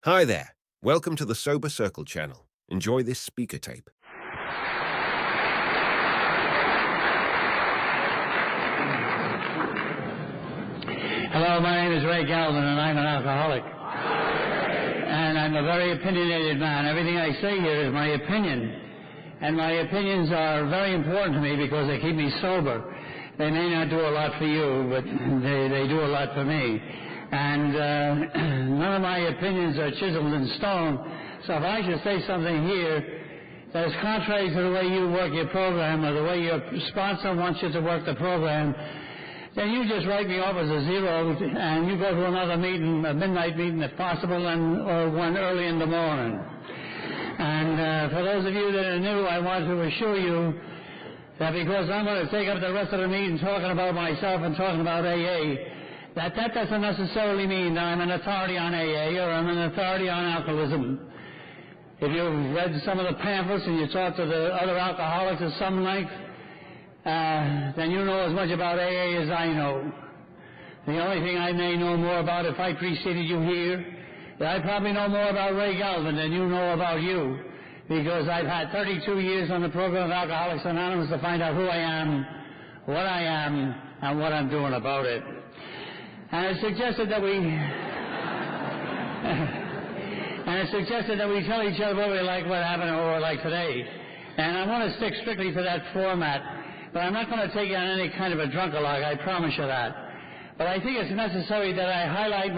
Hi there. Welcome to the SoberCircle channel. Enjoy this speaker tape. Hello, my name is Ray Galvin, and I'm an alcoholic. And I'm a very opinionated man. Everything I say here is my opinion. And my opinions are very important to me because they keep me sober. They may not do a lot for you, but they do a lot for me. And none of my opinions are chiseled in stone. So if I should say something here that is contrary to the way you work your program or the way your sponsor wants you to work the program, then you just write me off as a zero and you go to another meeting, a midnight meeting if possible, or one early in the morning. And for those of you that are new, I want to assure you that because I'm going to take up the rest of the meeting talking about myself and talking about AA, that doesn't necessarily mean that I'm an authority on AA or I'm an authority on alcoholism. If you've read some of the pamphlets and you talk to the other alcoholics at some length, then you know as much about AA as I know. The only thing I may know more about if I preceded you here, that I probably know more about Ray Galvin than you know about you, because I've had 32 years on the program of Alcoholics Anonymous to find out who I am, and what I'm doing about it. And it suggested that we tell each other what we like, what happened, or what we like today. And I want to stick strictly to that format. But I'm not going to take you on any kind of a drunkalog, I promise you that. But I think it's necessary that I highlight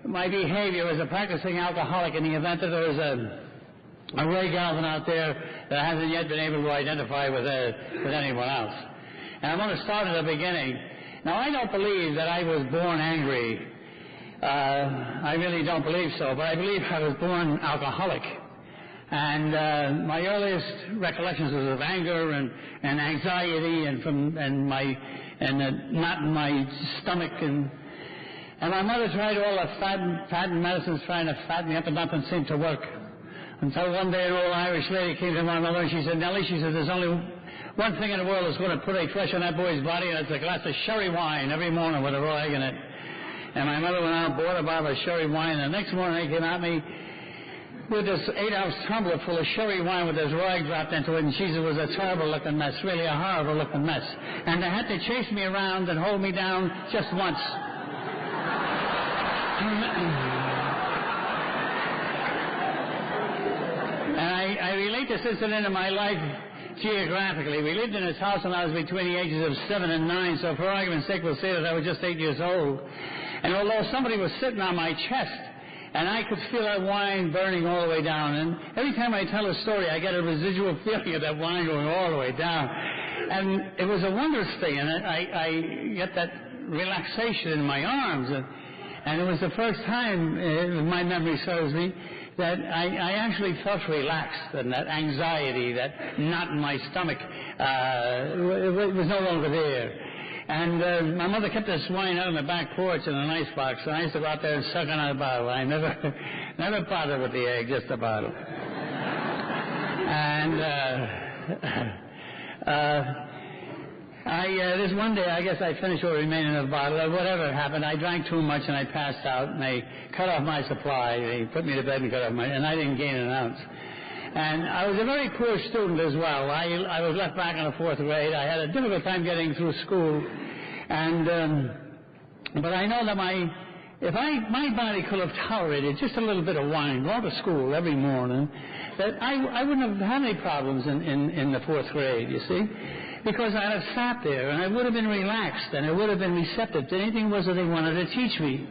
my behavior as a practicing alcoholic in the event that there's a Ray Galvin out there that hasn't yet been able to identify with anyone else. And I'm going to start at the beginning. Now, I don't believe that I was born angry. I really don't believe so, but I believe I was born alcoholic. And my earliest recollections was of anger and anxiety and knot in my stomach, and my mother tried all the fattening medicines trying to fatten me up, and nothing seemed to work. Until one day an old Irish lady came to my mother and she said, "Nellie," she said, "there's only one thing in the world that's going to put a fresh on that boy's body, and it's a glass of sherry wine every morning with a raw egg in it." And my mother went out and bought a bottle of sherry wine, and the next morning they came at me with this 8-ounce tumbler full of sherry wine with this raw egg dropped into it, and she said it was a terrible-looking mess, really a horrible-looking mess. And they had to chase me around and hold me down just once. And I relate this incident in my life geographically. We lived in this house when I was between the ages of 7 and 9, so for argument's sake we'll say that I was just 8 years old. And although somebody was sitting on my chest, and I could feel that wine burning all the way down. And every time I tell a story, I get a residual feeling of that wine going all the way down. And it was a wondrous thing, and I get that relaxation in my arms. And it was the first time, if my memory serves me, that I actually felt relaxed, and that anxiety, that knot in my stomach, it was no longer there. And my mother kept this wine out on the back porch in an icebox, and I used to go out there and suck on a bottle. I never bothered with the egg, just a bottle. And this one day, I guess I finished what remained of the bottle, or whatever happened. I drank too much, and I passed out, and they cut off my supply. They put me to bed and cut off and I didn't gain an ounce. And I was a very poor student as well. I was left back in the 4th grade. I had a difficult time getting through school. And but I know that my body could have tolerated just a little bit of wine, going to school every morning, that I wouldn't have had any problems in the 4th grade, you see, because I'd have sat there and I would have been relaxed and I would have been receptive to anything was that they wanted to teach me.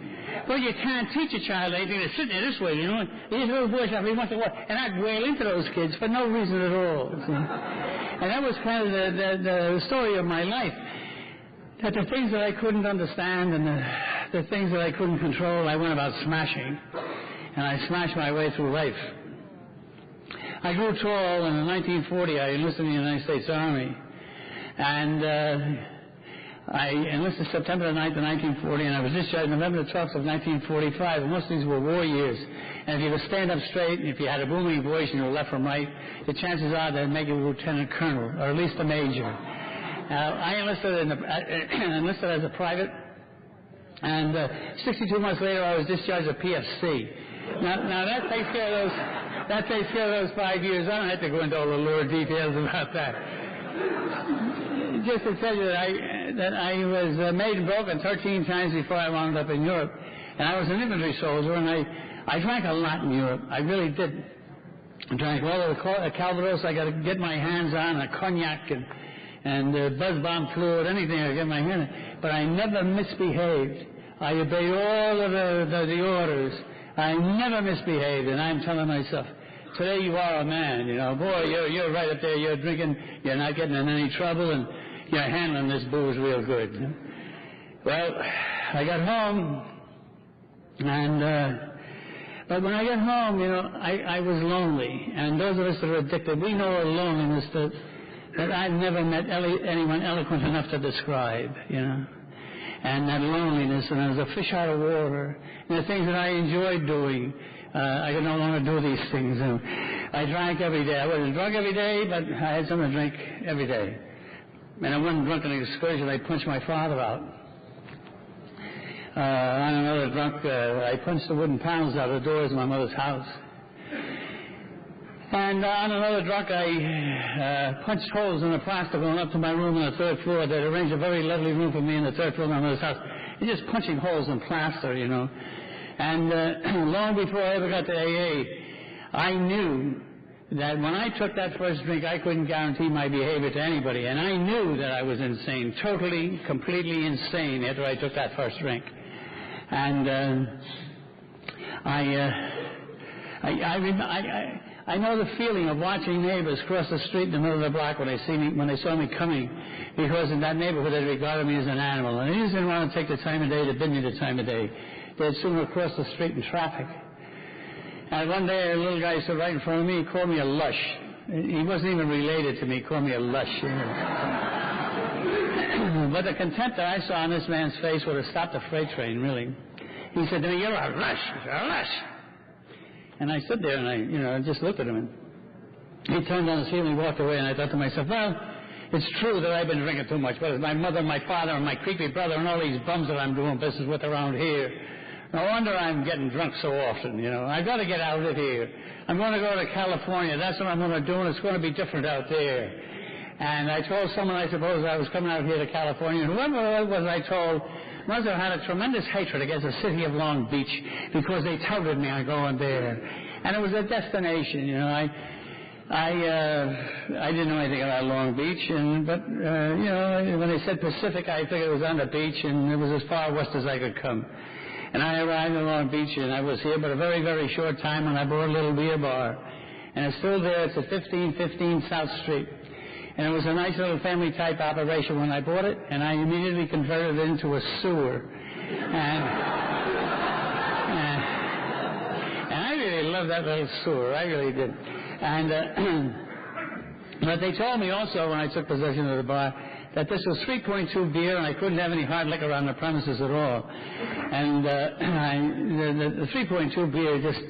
Well, you can't teach a child anything. They're sitting there this way, you know. These little boys have once in a while, and I'd wail into those kids for no reason at all. And that was kind of the story of my life. That the things that I couldn't understand and the things that I couldn't control, I went about smashing. And I smashed my way through life. I grew tall, and in 1940 I enlisted in the United States Army. And I enlisted September 9th of 1940, and I was discharged November 12th of 1945, and most of these were war years. And if you could stand up straight, and if you had a booming voice and you were left from right, the chances are they'd make you a lieutenant colonel, or at least a major. I enlisted as a private, and 62 months later I was discharged at PFC. Now that takes care of those 5 years. I don't have to go into all the lurid details about that. Just to tell you that I was made and broken 13 times before I wound up in Europe. And I was an infantry soldier, and I drank a lot in Europe. I really did. I drank all of the Calvados I got to get my hands on, a cognac and buzz bomb fluid, anything I could get my hand on. But I never misbehaved. I obeyed all of the orders. I never misbehaved, and I'm telling myself, today you are a man, you know. Boy, you're right up there. You're drinking. You're not getting in any trouble, and you're handling this booze real good. Well, I got home, and but when I got home, you know, I was lonely. And those of us that are addicted, we know a loneliness that I've never met anyone eloquent enough to describe, you know. And that loneliness, and I was a fish out of water. And the things that I enjoyed doing, I could no longer do these things. And I drank every day. I wasn't drunk every day, but I had something to drink every day. And I wasn't drunk on an excursion. I punched my father out. On another drunk, I punched the wooden panels out of the doors of my mother's house. And on another drunk, I punched holes in the plaster going up to my room on the third floor. They'd arranged a very lovely room for me in the third floor of my mother's house. And just punching holes in plaster, you know. And long before I ever got to AA, I knew that when I took that first drink, I couldn't guarantee my behavior to anybody. And I knew that I was insane, totally, completely insane after I took that first drink. And I know the feeling of watching neighbors cross the street in the middle of the block when they saw me coming, because in that neighborhood they regarded me as an animal, and they just didn't want to take the time of day to bid me the time of day. They'd sooner cross the street in traffic. And one day a little guy stood right in front of me. He called me a lush. He wasn't even related to me. He called me a lush. You know. But the contempt that I saw on this man's face would have stopped a freight train, really. He said to me, "You're a lush, you're a lush." And I stood there and I just looked at him. And he turned on his heel and he walked away. And I thought to myself, well, it's true that I've been drinking too much. But it's my mother, my father, and my creepy brother, and all these bums that I'm doing business with around here. No wonder I'm getting drunk so often, you know. I've got to get out of here. I'm going to go to California. That's what I'm going to do, and it's going to be different out there. And I told someone, I suppose, I was coming out here to California, and whoever it was I told must have had a tremendous hatred against the city of Long Beach because they touted me on going there. And it was a destination, you know. I didn't know anything about Long Beach, but when they said Pacific, I figured it was on the beach, and it was as far west as I could come. And I arrived in Long Beach, and I was here but a very, very short time when I bought a little beer bar. And it's still there. It's at 1515 South Street. And it was a nice little family-type operation when I bought it, and I immediately converted it into a sewer. And I really loved that little sewer. I really did. And but they told me also when I took possession of the bar that this was 3.2 beer, and I couldn't have any hard liquor on the premises at all. And the 3.2 beer just,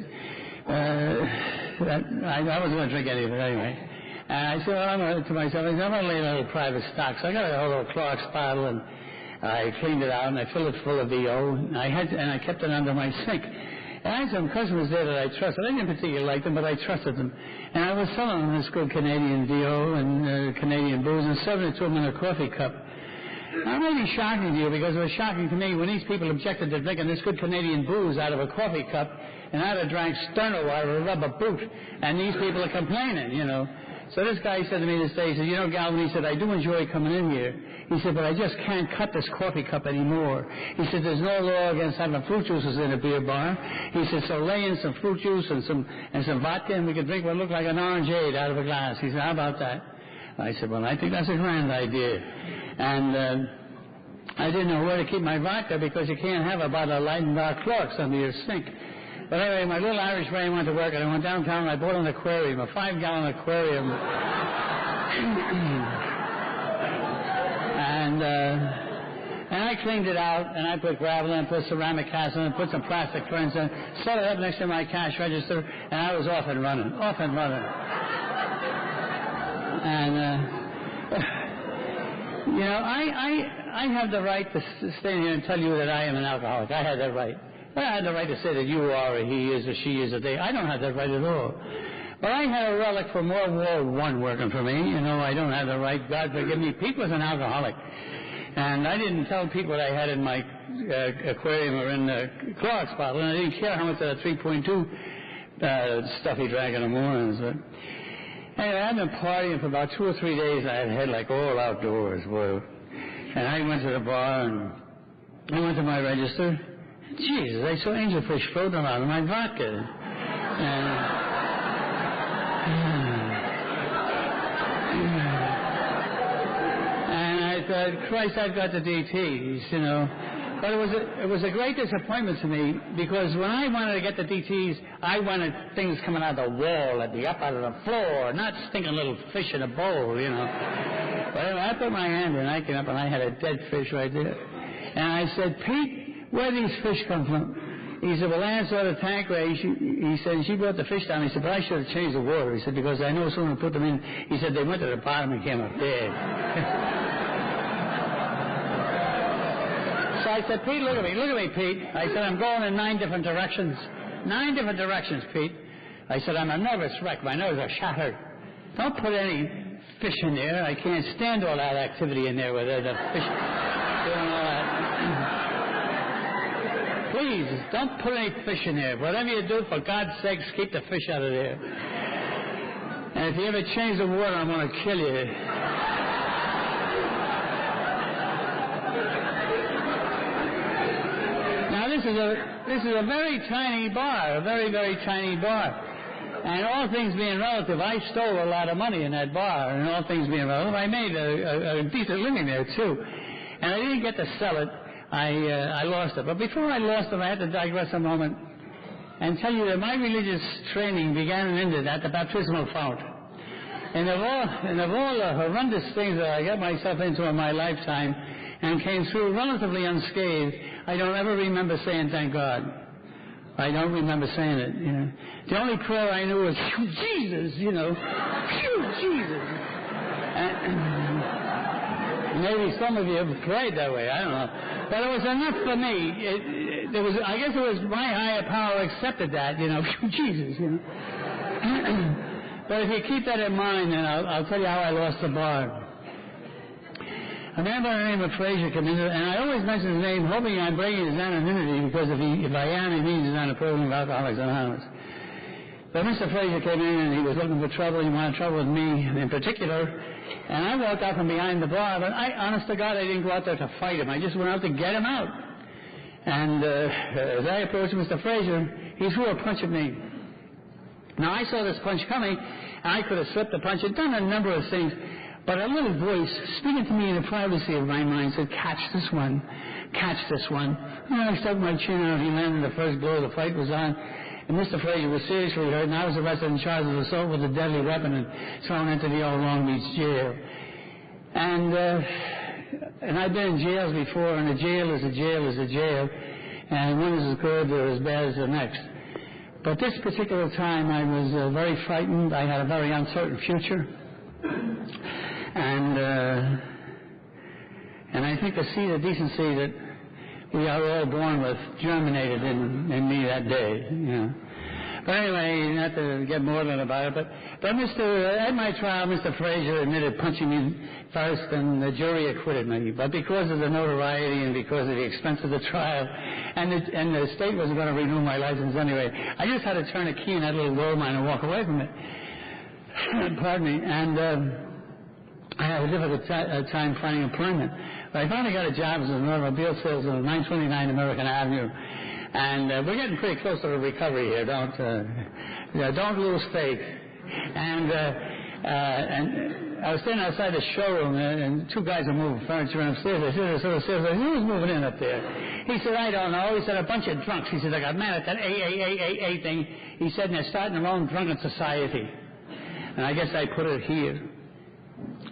I wasn't going to drink any of it anyway. And I said, to myself, I'm going to lay a little private stock. So I got a little Clark's bottle, and I cleaned it out, and I filled it full of VO, and I kept it under my sink. And I had some customers there that I trusted. I didn't particularly like them, but I trusted them. And I was selling them this good Canadian VO and Canadian booze and serving it to them in a coffee cup. Now, it may be shocking to you because it was shocking to me when these people objected to drinking this good Canadian booze out of a coffee cup, and I'd have drank Sterno out of a rubber boot, and these people are complaining, you know. So this guy said to me this day, he said, you know, Galvin, he said, I do enjoy coming in here. He said, but I just can't cut this coffee cup anymore. He said, there's no law against having fruit juices in a beer bar. He said, so lay in some fruit juice and some vodka, and we could drink what looked like an orangeade out of a glass. He said, how about that? I said, well, I think that's a grand idea. And I didn't know where to keep my vodka because you can't have a bottle of light and dark Clark's under your sink. But anyway, my little Irish brain went to work, and I went downtown and I bought an aquarium, a 5-gallon aquarium. And I cleaned it out, and I put gravel in, put ceramic cast in, and put some plastic ferns in, set it up next to my cash register, and I was off and running. And, you know, I have the right to stand here and tell you that I am an alcoholic. I have that right. Well, I had the right to say that you are, or he is, or she is, or they. I don't have that right at all. But I had a relic from World War I working for me. You know, I don't have the right. God forgive me. Pete was an alcoholic. And I didn't tell people what I had in my aquarium or in the Clorox bottle, and I didn't care how much of the 3.2 stuff he drank in the mornings. But anyway, I've been partying for about 2 or 3 days. I had like all outdoors, boy. And I went to the bar, and I went to my register. Jesus, I saw angelfish floating around in my vodka. And I thought, Christ, I've got the DTs, you know. But it was a great disappointment to me, because when I wanted to get the DTs, I wanted things coming out of the wall, out of the floor, not stinking little fish in a bowl, you know. But anyway, I put my hand in, I came up, and I had a dead fish right there. And I said, Pete, where do these fish come from? He said, well, Ann saw the tank race. He said, she brought the fish down. He said, but I should have changed the water. He said, because I know someone put them in. He said, they went to the bottom and came up dead. So I said, Pete, look at me, Pete. I said, I'm going in 9 different directions. 9 different directions, Pete. I said, I'm a nervous wreck. My nerves are shattered. Don't put any fish in there. I can't stand all that activity in there with the fish doing all that. Please, don't put any fish in there. Whatever you do, for God's sakes, keep the fish out of there. And if you ever change the water, I'm going to kill you. Now, this is a very tiny bar, a very, very tiny bar. And all things being relative, I stole a lot of money in that bar. And all things being relative, I made a decent living there, too. And I didn't get to sell it. I lost it. But before I lost it, I had to digress a moment and tell you that my religious training began and ended at the baptismal fount. And of all the horrendous things that I got myself into in my lifetime and came through relatively unscathed, I don't ever remember saying thank God. I don't remember saying it, you know. The only prayer I knew was, Jesus, you know, Jesus. Maybe some of you have prayed that way, I don't know. But it was enough for me. I guess it was my higher power accepted that, you know, Jesus, you know. But if you keep that in mind, then I'll tell you how I lost the bar. A man by the name of Fraser came in, and I always mention his name, hoping I'm breaking his anonymity, because if I am, he means he's not a program of Alcoholics Anonymous. But Mr. Fraser came in, and he was looking for trouble. He wanted trouble with me in particular. And I walked out from behind the bar, but honest to God, I didn't go out there to fight him. I just went out to get him out. And as I approached Mr. Fraser, he threw a punch at me. Now, I saw this punch coming, and I could have slipped the punch. I'd done a number of things. But a little voice speaking to me in the privacy of my mind said, catch this one, catch this one. And I stuck my chin out. He landed the first blow. The fight was on. And Mr. Fraser was seriously hurt, and I was arrested and charged with assault with a deadly weapon and thrown into the old Long Beach jail. And I've been in jails before, and a jail is a jail is a jail, and one is as good or as bad as the next. But this particular time, I was very frightened. I had a very uncertain future. And I think the seed of decency that we are all born with germinated in me that day, you know. But anyway, not to get maudlin about it, but at my trial, Mr. Fraser admitted punching me first, and the jury acquitted me. But because of the notoriety and because of the expense of the trial, and the state wasn't going to renew my license anyway, I just had to turn a key in that little gold mine and walk away from it. Pardon me. And I had a difficult time finding employment. But I finally got a job as an automobile salesman at 929 American Avenue. And we're getting pretty close to the recovery here. Don't lose faith. And I was standing outside the showroom, and 2 guys were moving furniture upstairs. I said, who's moving in up there? He said, I don't know. He said, a bunch of drunks. He said, I got mad at that AA thing. He said, and they're starting their own drunken society. And I guess I put it here.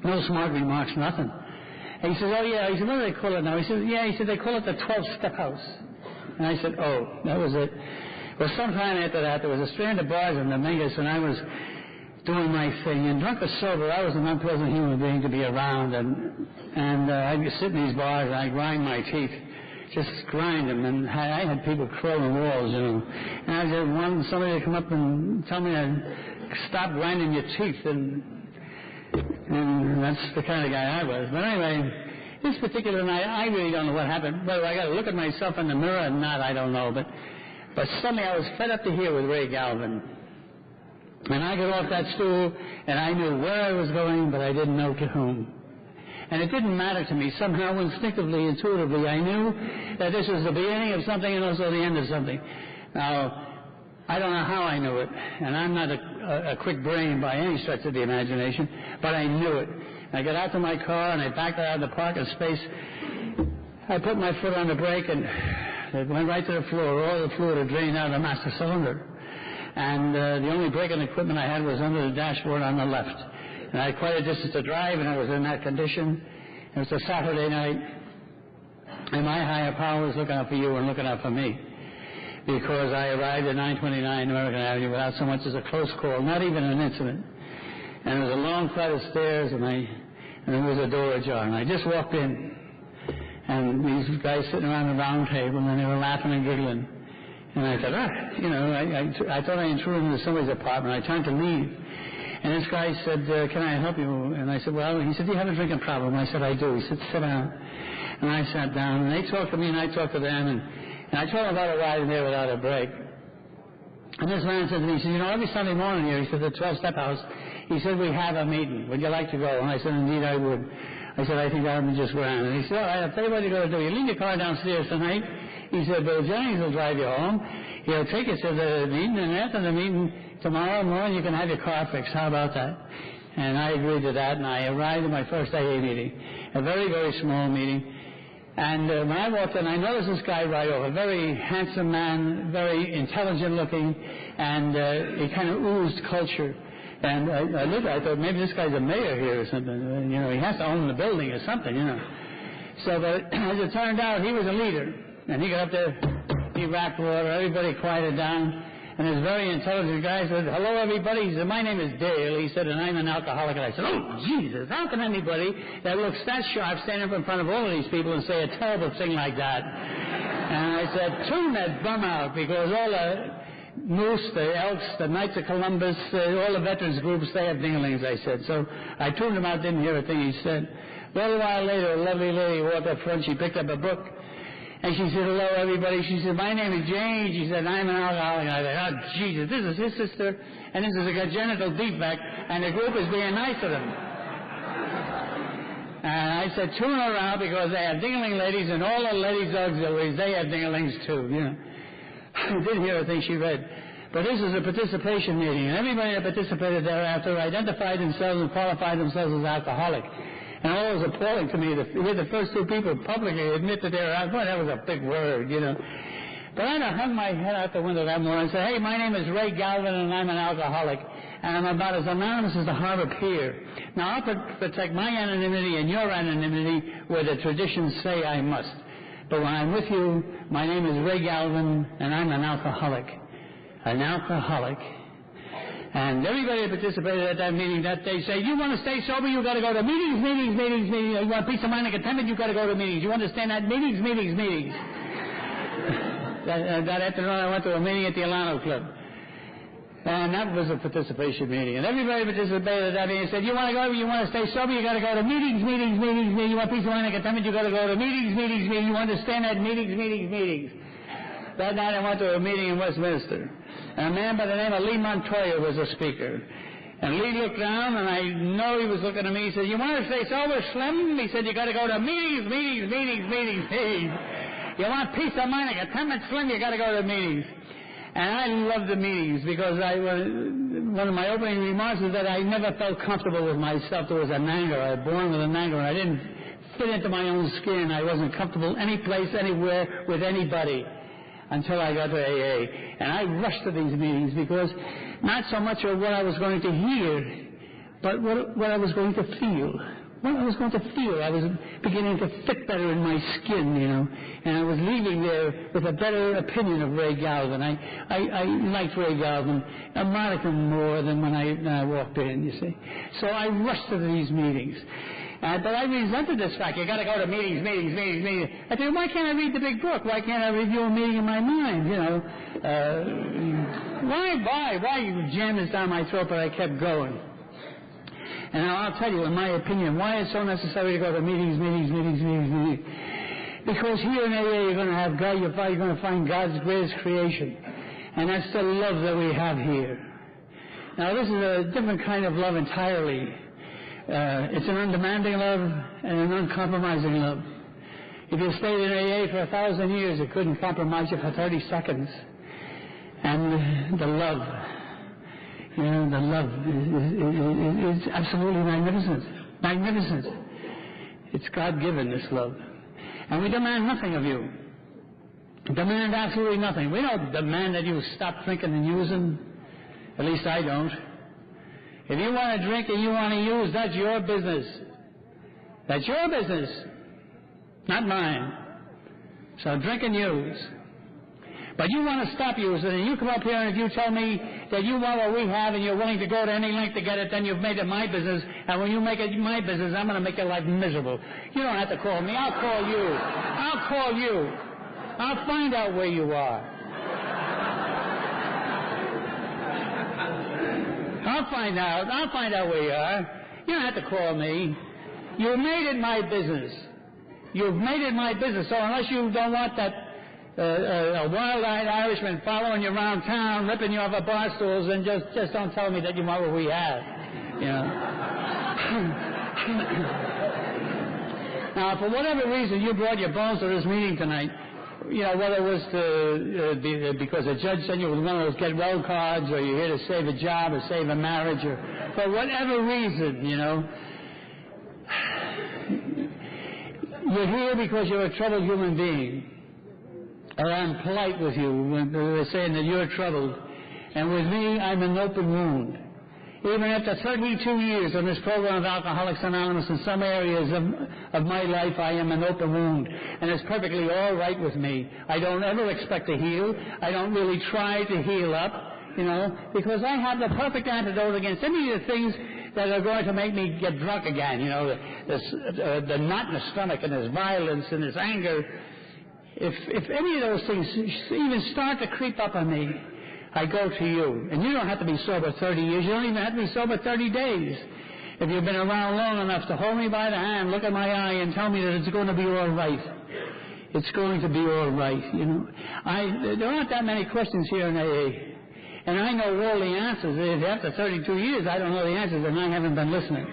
No smart remarks, nothing. And he said, oh, yeah. He said, what do they call it now? He said, yeah. He said, they call it the 12-step house. And I said, oh, that was it. Well, sometime after that, there was a strand of bars in Dominguez, and I was doing my thing. And drunk or sober, I was an unpleasant human being to be around. And I'd sit in these bars, and I'd grind my teeth, just grind them. And I had people crawling walls, you know. And I just wanted somebody to come up and tell me to stop grinding your teeth. And that's the kind of guy I was. But anyway, this particular night, I really don't know what happened. Whether I got to look at myself in the mirror or not, I don't know. But suddenly I was fed up to here with Ray Galvin. And I got off that stool, and I knew where I was going, but I didn't know to whom. And it didn't matter to me. Somehow, instinctively, intuitively, I knew that this was the beginning of something and also the end of something. Now, I don't know how I knew it, and I'm not a quick brain by any stretch of the imagination, but I knew it. I got out to my car, and I backed out of the parking space. I put my foot on the brake, and it went right to the floor. All the fluid had drained out of the master cylinder. And the only braking equipment I had was under the dashboard on the left. And I had quite a distance to drive, and I was in that condition. It was a Saturday night, and my higher power was looking out for you and looking out for me. Because I arrived at 929 American Avenue without so much as a close call, not even an incident. And there was a long flight of stairs, and there was a door ajar. And I just walked in, and these guys sitting around the round table, and they were laughing and giggling. And I thought, I thought I intruded into somebody's apartment. I turned to leave. And this guy said, can I help you? And I said, well, he said, do you have a drinking problem? I said, I do. He said, sit down. And I sat down, and they talked to me, and I talked to them, and I told them about arriving there without a break. And this man said to me, he said, you know, every Sunday morning here, he said, the 12-step house, he said, we have a meeting. Would you like to go? And I said, indeed, I would. I said, I think that would be just grand. And he said, all right, I'll tell you what you're going to do. You leave your car downstairs tonight. He said, Bill Jennings will drive you home. He'll take you to the meeting, and after the meeting tomorrow morning, you can have your car fixed. How about that? And I agreed to that, and I arrived at my first AA meeting, a very, very small meeting. And when I walked in, I noticed this guy right over, a very handsome man, very intelligent looking, and he kind of oozed culture. And I looked, I thought, maybe this guy's a mayor here or something. You know, he has to own the building or something, you know. So, but as it turned out, he was a leader. And he got up there, he rapped water, everybody quieted down. And this very intelligent guy said, hello, everybody. He said, my name is Dale. He said, and I'm an alcoholic. And I said, oh, Jesus, how can anybody that looks that sharp stand up in front of all of these people and say a terrible thing like that? And I said, tune that bum out, because all the Moose, the Elks, the Knights of Columbus, all the veterans groups, they have dinglings, I said. So I tuned him out, didn't hear a thing he said. Well, a while later, a lovely lady walked up front. She picked up a book, and she said, hello, everybody. She said, my name is Jane. She said, I'm an alcoholic. And I said, oh, Jesus, this is his sister, and this is a congenital defect, and the group is being nice to them. And I said, tune her out, because they have dingling ladies, and all the ladies' auxiliaries, they have dinglings too, you know. I didn't hear a thing she read. But this is a participation meeting, and everybody that participated thereafter identified themselves and qualified themselves as alcoholic. And all was appalling to me to hear the first two people publicly admit that they were alcoholic. Boy, that was a big word, you know. But I hung my head out the window that morning and said, hey, my name is Ray Galvin, and I'm an alcoholic, and I'm about as anonymous as the harbor pier. Now, I'll protect my anonymity and your anonymity where the traditions say I must. But when I'm with you, my name is Ray Galvin, and I'm an alcoholic. An alcoholic. And everybody that participated at that meeting that day said, you want to stay sober, you got to go to meetings. You want peace of mind and contentment, you got to go to meetings. You understand that? Meetings. That afternoon, I went to a meeting at the Alano Club. And that was a participation meeting. And everybody participated at that meeting and said, you want to go, you want to stay sober, you got to go to meetings. You want peace of mind and contentment, you got to go to meetings. You understand that? Meetings. That night I went to a meeting in Westminster. And a man by the name of Lee Montoya was a speaker. And Lee looked down, and I know he was looking at me. He said, you want to stay sober, Slim? He said, you got to go to meetings. You want peace of mind and contentment, Slim? You got to go to meetings. And I love the meetings, because one of my opening remarks is that I never felt comfortable with myself. There was an anger. I was born with an anger, and I didn't fit into my own skin. I wasn't comfortable any place, anywhere, with anybody until I got to AA. And I rushed to these meetings because not so much of what I was going to hear, but what I was going to feel. What I was going to feel. I was beginning to fit better in my skin, you know, and I was leaving there with a better opinion of Ray Galvin. I liked Ray Galvin a modicum more than when I walked in, you see. So I rushed to these meetings. But I resented this fact. You got to go to meetings. I said, why can't I read the big book? Why can't I review a meeting in my mind? You know, why you jammed this down my throat? But I kept going. And now I'll tell you, in my opinion, why it's so necessary to go to meetings. Because here in AA, you're going to have God. You're going to find God's greatest creation, and that's the love that we have here. Now, this is a different kind of love entirely. It's an undemanding love and an uncompromising love. If you stayed in AA for 1,000 years, it couldn't compromise you for 30 seconds. And the love, you know, the love is absolutely magnificent. Magnificent. It's God-given, this love. And we demand nothing of you. Demand absolutely nothing. We don't demand that you stop drinking and using. At least I don't. If you want to drink and you want to use, that's your business. That's your business, not mine. So drink and use. But you want to stop using, and you come up here and if you tell me that you want what we have and you're willing to go to any length to get it, then you've made it my business. And when you make it my business, I'm going to make your life miserable. You don't have to call me. I'll call you. I'll call you. I'll find out where you are. I'll find out where you are. You don't have to call me. You've made it my business. You've made it my business. So unless you don't want that a wild-eyed Irishman following you around town, ripping you off of bar stools, then just don't tell me that you want what we have. You know. Now, for whatever reason, you brought your bones to this meeting tonight. You know, whether it was because a judge sent you with one of those get well cards, or you're here to save a job or save a marriage, or for whatever reason, you know. You're here because you're a troubled human being. Or I'm polite with you when they're saying that you're troubled. And with me, I'm an open wound. Even after 32 years on this program of Alcoholics Anonymous, in some areas of my life, I am an open wound. And it's perfectly all right with me. I don't ever expect to heal. I don't really try to heal up, you know, because I have the perfect antidote against any of the things that are going to make me get drunk again, you know, the knot in the stomach and this violence and this anger. If any of those things even start to creep up on me, I go to you. And you don't have to be sober 30 years. You don't even have to be sober 30 days. If you've been around long enough to hold me by the hand, look at my eye, and tell me that it's going to be all right. It's going to be all right, you know. There aren't that many questions here in AA. And I know all the answers. If after 32 years I don't know the answers, then I haven't been listening.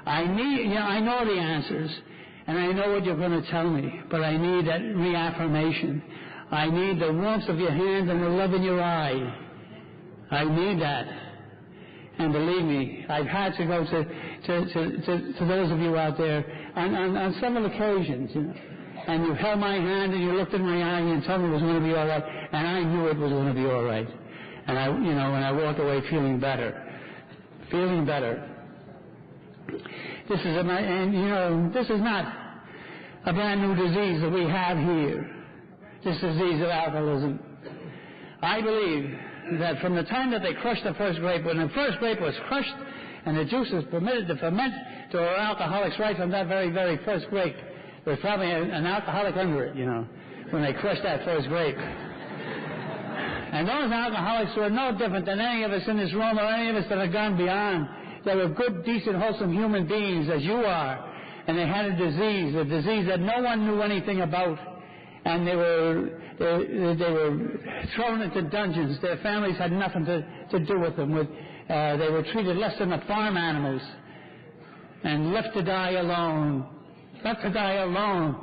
I know the answers. And I know what you're going to tell me, but I need that reaffirmation. I need the warmth of your hand and the love in your eye. I need that. And believe me, I've had to go to those of you out there on several occasions, you know. And you held my hand and you looked in my eye and you told me it was going to be all right. And I knew it was going to be all right. And I walked away feeling better. Feeling better. This is not a brand new disease that we have here. This disease of alcoholism. I believe that from the time that they crushed the first grape, when the first grape was crushed and the juice was permitted to ferment to our alcoholics right from that very, very first grape, there was probably an alcoholic under it, you know, when they crushed that first grape. And those alcoholics were no different than any of us in this room or any of us that have gone beyond. They were good, decent, wholesome human beings, as you are. And they had a disease that no one knew anything about. And they were thrown into dungeons. Their families had nothing to do with them. They were treated less than the farm animals. And left to die alone. Left to die alone.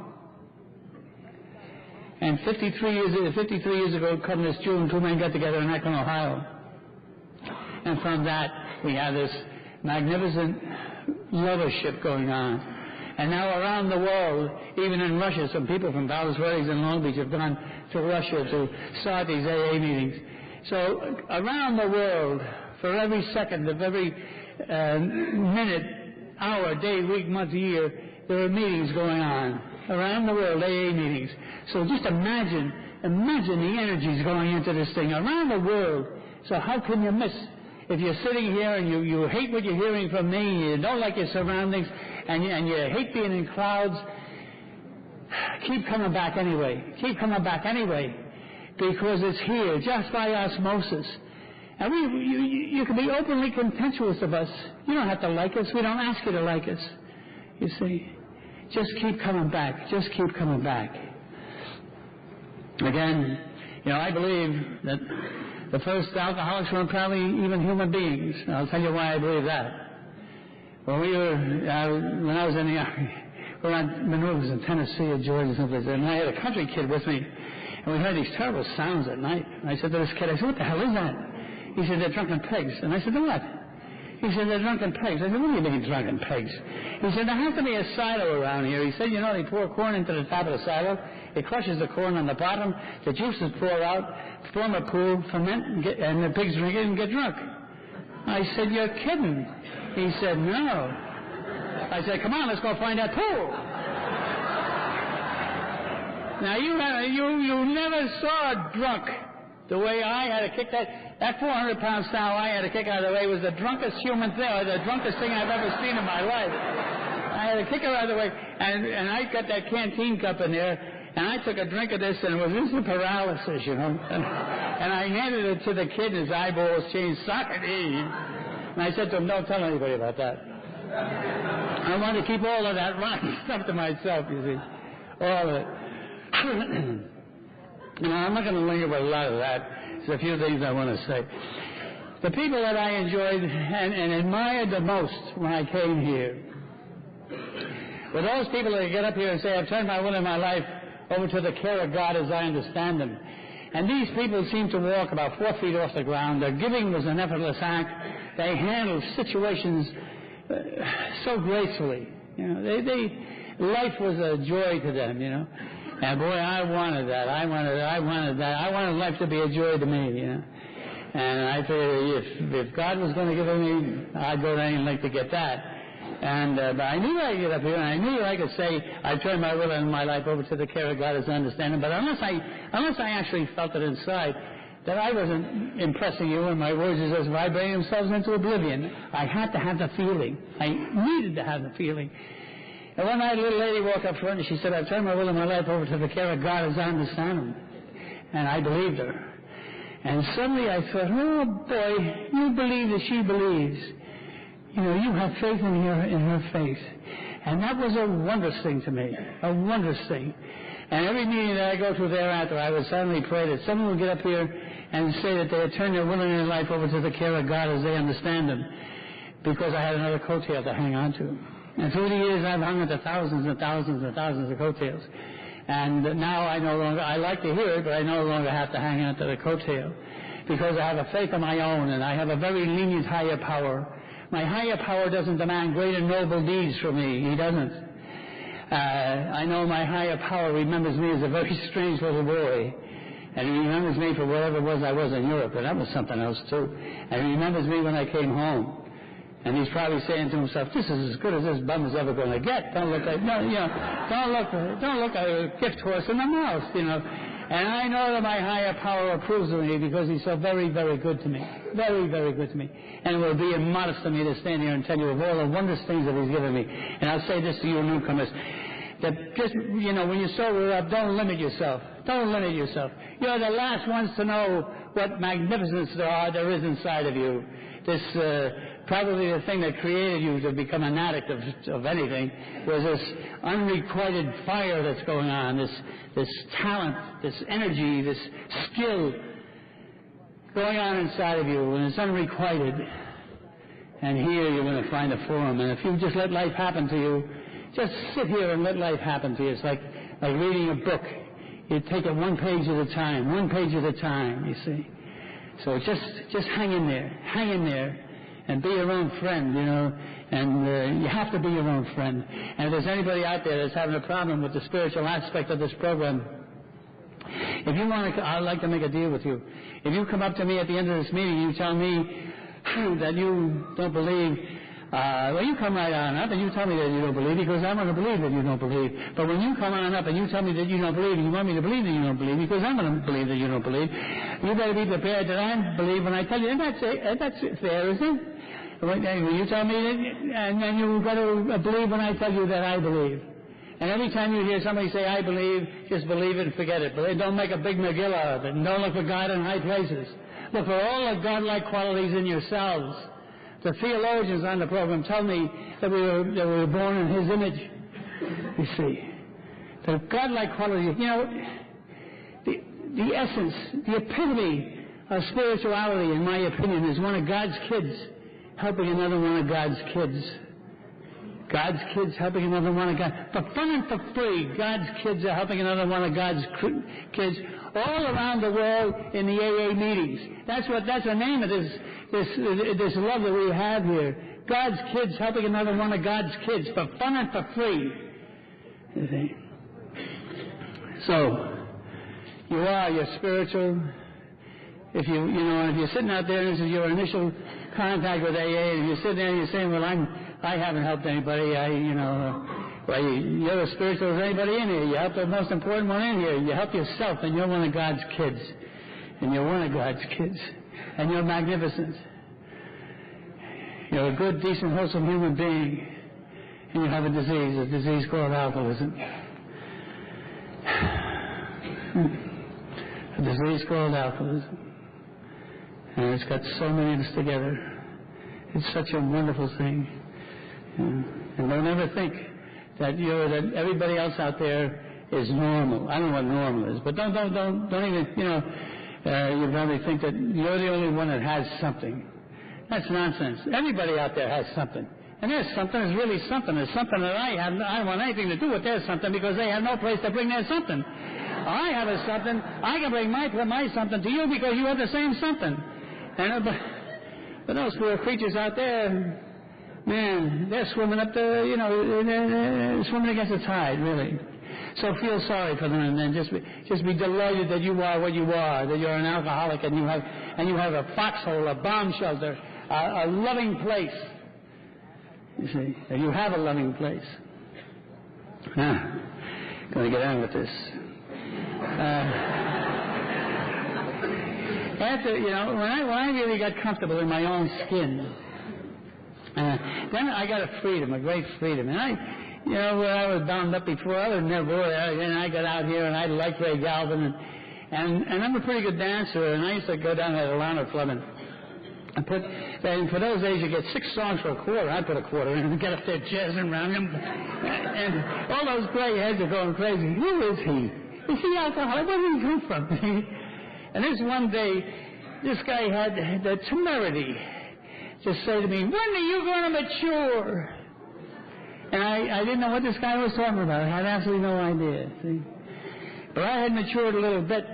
And 53 years ago, come this June, two men got together in Akron, Ohio. And from that, we have this magnificent lovership going on. And now around the world, even in Russia, some people from Palos Verdes and Long Beach have gone to Russia to start these AA meetings. So around the world, for every second of every minute, hour, day, week, month, year, there are meetings going on. Around the world, AA meetings. So just imagine the energies going into this thing around the world. So how can you miss? If you're sitting here and you hate what you're hearing from me, you don't like your surroundings, and you hate being in crowds, keep coming back anyway. Keep coming back anyway, because it's here, just by osmosis. And you can be openly contemptuous of us. You don't have to like us. We don't ask you to like us. You see, just keep coming back. Just keep coming back. Again, I believe that the first alcoholics were probably even human beings. I'll tell you why I believe that. When when I was in the Army, we were on maneuvers in Tennessee or Georgia, someplace, and I had a country kid with me, and we heard these terrible sounds at night. And I said to this kid, what the hell is that? He said, they're drunken pigs. And I said, what? He said, they're drunken pigs. I said, what do you mean drunken pigs? He said, there has to be a silo around here. He said, they pour corn into the top of the silo. It crushes the corn on the bottom. The juices pour out, form a pool, ferment, and the pigs drink it and get drunk. I said, you're kidding. He said, no. I said, come on, let's go find that pool. Now, you never saw a drunk the way I had to kick that 400-pound sow I had to kick out of the way was the drunkest human thing, or the drunkest thing I've ever seen in my life. I had to kick her out of the way, and I got that canteen cup in there, and I took a drink of this, and it was instant paralysis, And I handed it to the kid, and his eyeballs changed socket. And I said to him, don't tell anybody about that. I wanted to keep all of that rotten stuff to myself, you see. All of it. I'm not going to linger with a lot of that. There's a few things I want to say. The people that I enjoyed and admired the most when I came here were those people that get up here and say, I've turned my will and my life over to the care of God as I understand them. And these people seem to walk about 4 feet off the ground. Their giving was an effortless act. They handled situations so gracefully. Life was a joy to them, And boy, I wanted that. I wanted that. I wanted life to be a joy to me, And I figured if God was going to give it me, I'd go to any length to get that. And but I knew I could get up here, and I knew I could say I turned my will and my life over to the care of God as I understand it. But unless I actually felt it inside, that I wasn't impressing you, and my words are just vibrating themselves into oblivion. I had to have the feeling. I needed to have the feeling. And one night a little lady walked up front and she said, I've turned my will and my life over to the care of God as I understand him. And I believed her. And suddenly I thought, oh boy, you believe that she believes. You have faith in her faith. And that was a wondrous thing to me. A wondrous thing. And every meeting that I go to thereafter, I would suddenly pray that someone would get up here and say that they had turned their will and their life over to the care of God as they understand him. Because I had another coattail to hang on to. And through the years, I've hung onto thousands and thousands and thousands of coattails. And now I like to hear it, but I no longer have to hang onto the coattail. Because I have a faith of my own, and I have a very lenient higher power. My higher power doesn't demand great and noble deeds from me. He doesn't. I know my higher power remembers me as a very strange little boy. And he remembers me for whatever it was I was in Europe, and that was something else too. And he remembers me when I came home. And he's probably saying to himself, this is as good as this bum is ever going to get. Don't look a gift horse in the mouth, And I know that my higher power approves of me because he's so very, very good to me. Very, very good to me. And it will be immodest of me to stand here and tell you of all the wondrous things that he's given me. And I'll say this to you newcomers, that just, when you sober up, don't limit yourself. Don't limit yourself. You're the last ones to know what magnificence there is inside of you. This, probably the thing that created you to become an addict of anything was this unrequited fire that's going on, this talent, this energy, this skill going on inside of you, and it's unrequited. And here you're going to find a forum. And if you just let life happen to you, just sit here and let life happen to you. It's like reading a book. You take it one page at a time, you see. So just hang in there, and be your own friend, and you have to be your own friend. And if there's anybody out there that's having a problem with the spiritual aspect of this program, if you want to, I'd like to make a deal with you. If you come up to me at the end of this meeting, you tell me that you don't believe, you come right on up and you tell me that you don't believe, because I'm going to believe that you don't believe. But when you come on up and you tell me that you don't believe, and you want me to believe that you don't believe, because I'm going to believe that you don't believe, you better be prepared that I believe when I tell you. And that's fair, isn't it? You tell me that, and then you've got to believe when I tell you that I believe. And every time you hear somebody say, I believe, just believe it and forget it. But don't make a big McGill out of it. And don't look for God in high places. Look for all the godlike qualities in yourselves. The theologians on the program tell me that we were born in His image. You see. The godlike qualities, the essence, the epitome of spirituality, in my opinion, is one of God's kids helping another one of God's kids. God's kids helping another one of God's... For fun and for free, God's kids are helping another one of God's kids all around the world in the AA meetings. That's the name of this love that we have here. God's kids helping another one of God's kids for fun and for free. You see? So, you're spiritual. If if you're sitting out there and this is your initial contact with AA, and you sit there and you're saying, well, I haven't helped anybody. You're as spiritual as anybody in here. You help the most important one in here. You help yourself, and you're one of God's kids. And you're one of God's kids. And you're magnificent. You're a good, decent, wholesome human being. And you have a disease called alcoholism. A disease called alcoholism. And it's got so many of us together. It's such a wonderful thing. And don't ever think that everybody else out there is normal. I don't know what normal is, but don't even, you probably think that you're the only one that has something. That's nonsense. Everybody out there has something. And there's something, there's really something. There's something that I don't want anything to do with their something because they have no place to bring their something. I have a something. I can bring my something to you because you have the same something. And but those poor creatures out there, man, they're swimming up they're swimming against the tide, really. So feel sorry for them, and then just be delighted that you are what you are, that you're an alcoholic, and you have a foxhole, a bomb shelter, a loving place. You see, that you have a loving place. Now, going to get on with this. After, when I really got comfortable in my own skin, then I got a great freedom. And where I was bound up before, I was never, and I got out here and I liked Ray Galvin, and I'm a pretty good dancer, and I used to go down to the Atlanta Club and for those days you get 6 songs for a quarter. I put a quarter in and get up there jazzing around them, and all those gray heads are going crazy. Who is he? Is he alcoholic? Where did he come from? And this one day, this guy had the temerity to say to me, when are you going to mature? And I didn't know what this guy was talking about. I had absolutely no idea. See? But I had matured a little bit,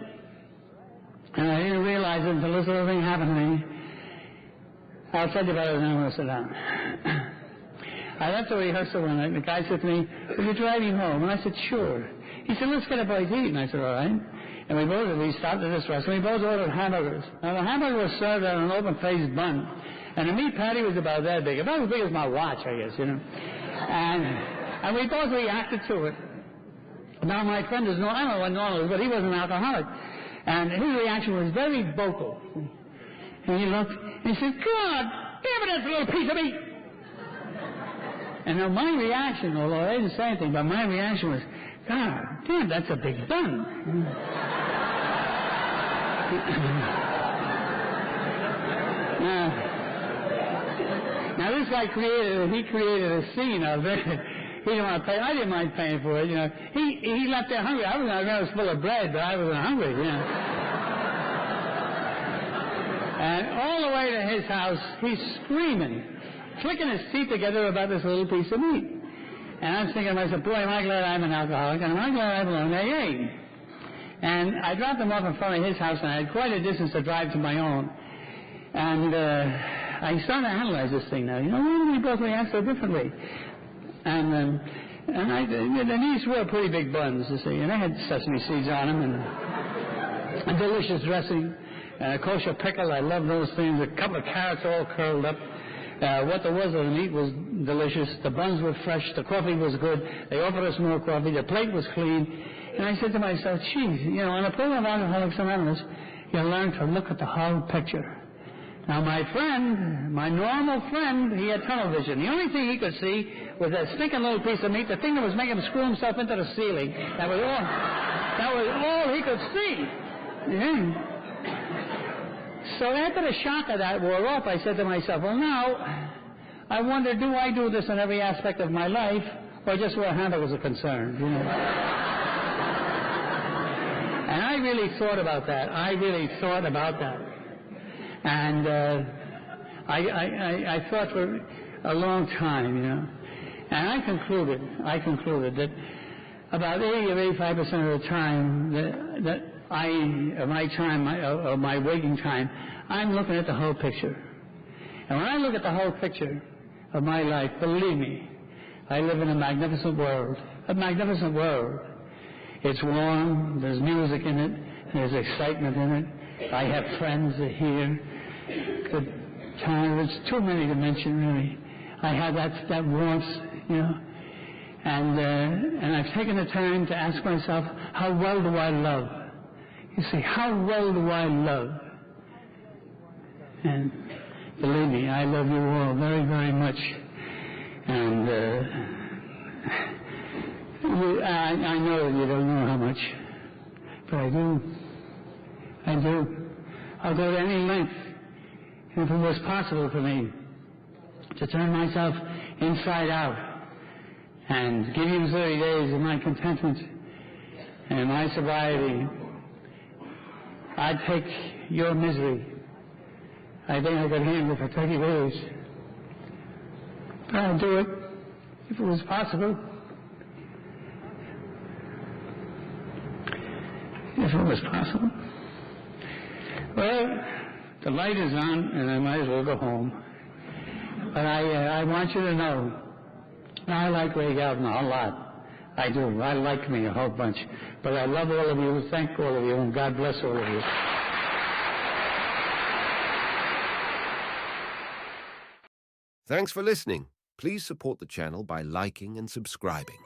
and I didn't realize it until this little thing happened to me. I'll tell you about it, and then I'm going to sit down. I left the rehearsal one night, and the guy said to me, will you drive me home? And I said, sure. He said, let's get a bite to eat. And I said, all right. And we stopped at this restaurant. We both ordered hamburgers. Now, the hamburger was served on an open-faced bun. And the meat patty was about that big. About as big as my watch, I guess, And we both reacted to it. Now, my friend is I don't know what normal is, but he was an alcoholic. And his reaction was very vocal. And he looked, and he said, God damn it, that's a little piece of meat. And now my reaction, although I didn't say anything, but my reaction was, God damn, that's a big bun. Now this guy created a scene of it. He didn't want to pay. I didn't mind paying for it, He left there hungry. I was full of bread, but I wasn't hungry, And all the way to his house, he's screaming, clicking his teeth together about this little piece of meat. And I was thinking to myself, boy, am I glad I'm an alcoholic, and am I glad I belong to AA. And I dropped him off in front of his house, and I had quite a distance to drive to my own. And I started to analyze this thing now. Why do we both react so differently? And these were pretty big buns, you see, and they had sesame seeds on them, and a delicious dressing. And a kosher pickle, I love those things. A couple of carrots all curled up. What there was of the meat was delicious. The buns were fresh. The coffee was good. They offered us more coffee. The plate was clean. And I said to myself, geez, on a program of Alcoholics Anonymous, you learn to look at the whole picture. Now, my friend, my normal friend, he had tunnel vision. The only thing he could see was that stinking little piece of meat, the thing that was making him screw himself into the ceiling. That was all he could see. Yeah. So after the shock of that wore off, I said to myself, well, now, I wonder, do I do this in every aspect of my life, or just where Hannah was concerned, you know? And I really thought about that. And I thought for a long time, you know. And I concluded that about 80 or 85% of the time my waking time, I'm looking at the whole picture. And when I look at the whole picture of my life, believe me, I live in a magnificent world. It's warm, there's music in it, there's excitement in it. I have friends here. Good time. There's too many to mention, really. I have that warmth, you know. And I've taken the time to ask myself, how well do I love? You see, how well do I love? And believe me, I love you all very, very much. And I know that you don't know how much, but I do. I'll go to any length, if it was possible for me, to turn myself inside out and give you 30 days of my contentment and my sobriety. I'd take your misery. I think I could handle it for 30 days. But I'd do it if it was possible. If it was possible. Well, the light is on, and I might as well go home. But I want you to know, I like Ray Galvin a lot. I do. I like me a whole bunch. But I love all of you, thank all of you, and God bless all of you. Thanks for listening. Please support the channel by liking and subscribing.